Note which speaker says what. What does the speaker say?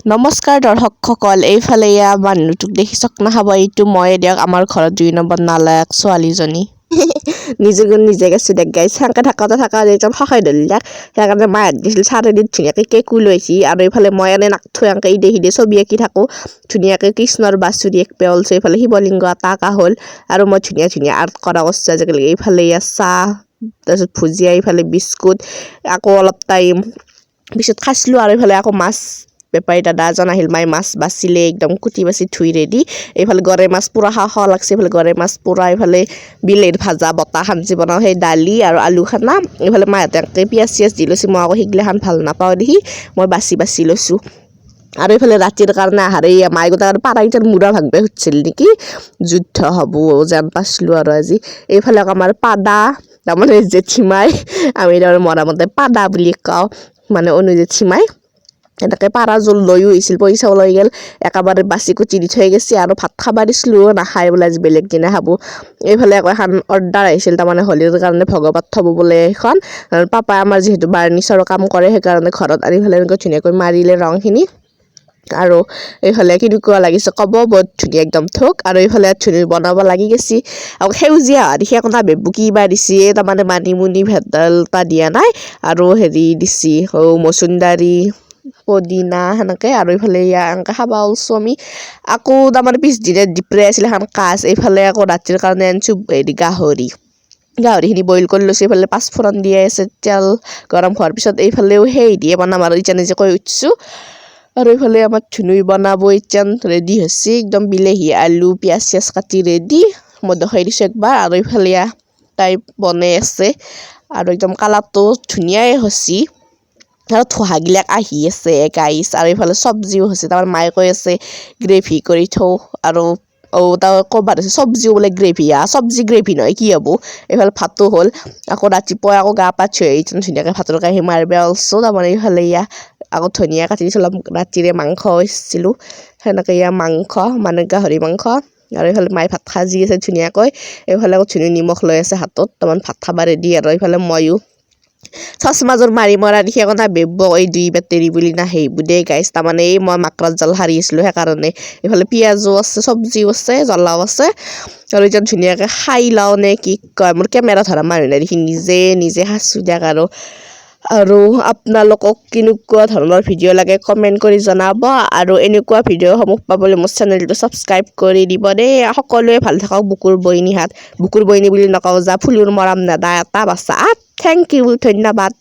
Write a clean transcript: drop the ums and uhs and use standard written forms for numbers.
Speaker 1: নমস্কাৰ দৰ্শকসকল, এইফালে মানুহটোক দেখি চক নাখাব। এইটো ময়ে দিয়ক, আমাৰ ঘৰত 2 নম্বৰ নালায়ক ছোৱালীজনী। নিজে গেছো দেখ গাইছ, সেনেকৈ থাকা একদম সহায় ধৰিলাক। সেইকাৰণে মায়ে দিছিল চাৰিদিন ধুনীয়াকৈ কেকো লৈছি। আৰু এইফালে মই এনেই নাকথো এনেকৈ ইদে ছবি আঁকি থাকোঁ। ধুনীয়াকৈ কৃষ্ণৰ বাছুৰি এক পেলছে, এইফালে শিৱলিংগ এটা আঁকা হ'ল। আৰু মই ধুনীয়া আৰ্ট কৰা কৰিছোঁ আজিকালি। এইফালে চাহ, তাৰপিছত ভুজিয়া, এইফালে বিস্কুট, আকৌ অলপ টাইম পিছত খাইছিলোঁ। আৰু এইফালে আকৌ মাছ বেপাৰী দাদা এজন আহিল, মায়ে মাছ বাচিলে, একদম কুটি বাচি ধুই ৰেডি। এইফালে গৰৈ মাছ পুৰা খাওঁ লাগছে, এইফালে গৰৈ মাছ পুৰা, এইফালে বিলাহীৰ ভাজা বটা খানজি বনাওঁ, সেই দালি আৰু আলু খানা। এইফালে মাহঁতে পিঁয়াজ চিয়াজ দি লৈছে, মই আকৌ সেইগিলাখান ভাল নাপাওঁ দেখি মই বাচি লৈছোঁ। আৰু এইফালে ৰাতিৰ কাৰণে আহাৰে মায়ে গোটেই পাৰাকেইটাৰ মূৰা ভাগবে সুধিছিল নেকি, যুদ্ধ হ'ব যেন পাইছিলোঁ আৰু আজি। এইফালে আমাৰ পাদা, তাৰমানে জেঠীমাই, আমি তাৰমানে মৰামতে পাদা বুলি কওঁ, মানে অনু জেঠীমাই এনেকৈ পাৰা জোল লৈও আহিছিল, পইচাও লৈ গ'ল। একেবাৰে বাচি কুচি দি থৈ গৈছে। আৰু ভাত খাব দিছিলোঁ, নাখায় বোলে, আজি বেলেগ দিনা খাব। এইফালে আকৌ এখন অৰ্ডাৰ আহিছিল, তাৰমানে হোলীৰ কাৰণে ভগৱত থ'ব বোলে এখন। পাপাই আমাৰ যিহেতু বাৰ্ণিচাৰৰ কাম কৰে, সেইকাৰণে ঘৰত আনি পেলাই এনেকৈ ধুনীয়াকৈ মাৰিলে ৰংখিনি। আৰু এইফালে কেনেকুৱা লাগিছে ক'ব, বহুত ধুনীয়া একদম থোক। আৰু এইফালে ধুনীয়া বনাব লাগি গৈছে। আকৌ সেউজীয়া দেখি আকৌ বেবু কিবা দিছে, তাৰমানে মানিমুনি ভেদাইলতা দিয়া নাই, আৰু হেৰি দিছে মচুন্দাৰি, পদিনা সেনেকৈ। আৰু এইফালে এনেকৈ খাব ওলছোঁ আমি। আকৌ তাৰমানে পিছদিনা দিপৰে আছিলে এখন কাজ। এইফালে আকৌ ৰাতিৰ কাৰণে আনিছোঁ গাহৰিখিনি বইল কৰি লৈছোঁ। এইফালে পাঁচফোৰণ দিয়ে আছে, তেল গৰম হোৱাৰ পিছত এইফালেও সেই দিয়ে বনাম আৰু এতিয়া নিজে কৈ উঠিছোঁ। আৰু এইফালে আমাৰ ধুনুই বনাব এতিয়া ৰেডি হৈছে, একদম বিলাহী আলু পিঁয়াজ চিয়াজ কাটি ৰেডি। মই দেখাই দিছোঁ একবাৰ। আৰু এইফালে তাই বনাই আছে, আৰু একদম কালাৰটো ধুনীয়াই হৈছে। আৰু থোহাগিলাক আহি আছে গাইছ। আৰু এইফালে চব্জিও হৈছে, তাৰমানে মায়ে কৈ আছে গ্ৰেভি কৰি থওঁ। আৰু তাৰ ক'ৰবাত আছে চব্জিও বোলে গ্ৰেভি, চব্জি গ্ৰেভি নহয় কি হ'ব। এইফালে ভাতো হ'ল। আকৌ ৰাতিপুৱাই আকৌ গা পা ধুই ধুনীয়াকৈ ভাতৰ কাঁহী মাৰিব ওলছোঁ। তাৰমানে এইফালে আকৌ ধনিয়া কাটি দিছিলোঁ, ৰাতিৰে মাংস হৈছিলোঁ, সেনেকৈ মাংস মানে গাহৰি মাংস। আৰু এইফালে মায়ে ভাত সাজি আছে ধুনীয়াকৈ। এইফালে আকৌ ধুনীয়া নিমখ লৈ আছে হাতত, তাৰমানে ভাত খাব ৰেডি। আৰু এইফালে ময়ো চচমাযোৰ মাৰি মৰা দেখি আকৌ বেবক এই 2 বেটেৰী বুলি নাহিব দেই গাইছ, তাৰমানে মই মাকৰাত জাল সাৰি আছিলোঁ সেইকাৰণে। এইফালে পিঁয়াজো আছে, চব্জিও আছে, জ্বলাও আছে। আৰু এতিয়া ধুনীয়াকৈ খাই লওঁ নে কি কয়, মোৰ কেমেৰা ধৰা মানুহ নাই দেখি নিজে খাইছোঁ দিয়ক। আৰু আপোনালোকক কেনেকুৱা ধৰণৰ ভিডিঅ' লাগে কমেণ্ট কৰি জনাব। আৰু এনেকুৱা ভিডিঅ'সমূহ পাবলৈ মোৰ চেনেলটো ছাবস্ক্ৰাইব কৰি দিব দেই। সকলোৱে ভাল থাকক। বুকুৰ বইনীহাত, বুকুৰ বইনী বুলি নকওঁ, ফুলৰ মৰম দাদা এটা বাচ্চা। থেংক ইউ, ধন্যবাদ।